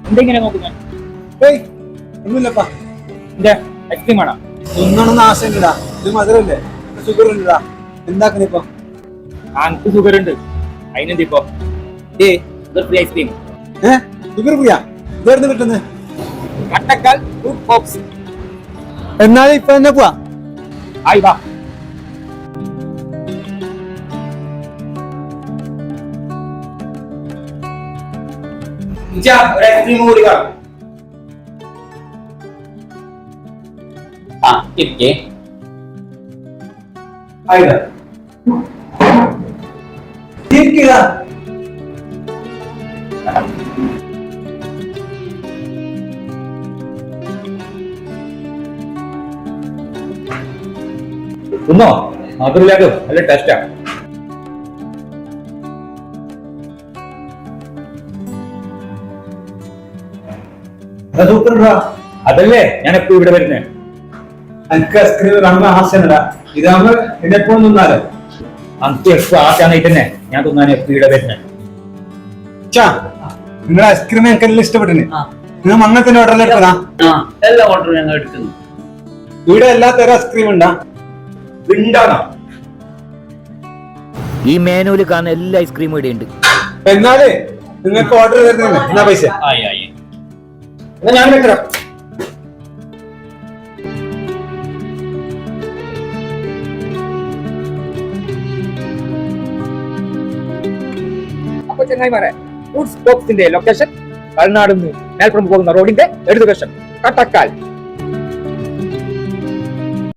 എന്തെങ്ങനെ നോക്കുന്നത്? ഏയ് ഒന്നുമില്ലപ്പാ. എന്റെ ഐസ്ക്രീം ആണോ? ഒന്നാണെന്ന് ആശങ്കടാ. ഇത് മധുരല്ലേ, ഷുഗർ ഇല്ലടാ. എന്താക്കണിപ്പോ? എനിക്ക് ഷുഗർ ഉണ്ട്. അതിനെന്ത് ഇപ്പൊ? Free ice cream. ഷുഗർ ഫ്രീയാ? ഇതായിരുന്നു കിട്ടുന്നത്. Kattakkal fruit pops. എന്നാലും ഇപ്പൊ തന്നെ പോവാ. ആയി വാ. ഒരു ഐസ്ക്രീം കൂടിക്കാ. ഇരിക്കേ. തിന്നോ? മാത്രമില്ലാതെ നല്ല ടേസ്റ്റാ. അതല്ലേ ഞാൻ എപ്പോ ഇവിടെ വരുന്നേ. എനിക്ക് ഐസ്ക്രീം കാണുമ്പോ ആശങ്കടാ. ഇതാകുമ്പോ എന്നെപ്പോഴും തിന്നാലോ. എനിക്ക് എപ്പോ ആശാനായിട്ട് തന്നെ ഞാൻ തിന്നാൻ എപ്പോ ഇവിടെ വരുന്നേ. നിങ്ങളെ ഐസ്ക്രീം എനിക്ക് എല്ലാം ഇഷ്ടപ്പെട്ടിന്. നിങ്ങൾ മങ്ങത്തിന്റെ ഓർഡറിൽ എടുത്തതാ? എല്ലാ ഓർഡറും ഞങ്ങൾ എടുക്കുന്നു. ഇവിടെ എല്ലാ തരം ഐസ്ക്രീം ഉണ്ടാ? ഉണ്ടാണോ? ഈ മേനൂല് കാണുന്ന എല്ലാ ഐസ്ക്രീമും ഇവിടെ ഉണ്ട്. എന്നാലേ നിങ്ങൾക്ക് ഓർഡർ തരുന്നില്ല. എന്നാ പൈസ എന്നാ ഞാൻ വെക്കണം. അപ്പൊ ചെങ്ങായിമാരെ, ഫ്രൂട്ട്സ് ബോക്സിന്റെ ലൊക്കേഷൻ തമിഴ്നാട് നിന്ന് മേൽപ്പുറം പോകുന്ന റോഡിന്റെ ഇടതുവശം കട്ടക്കാൽ.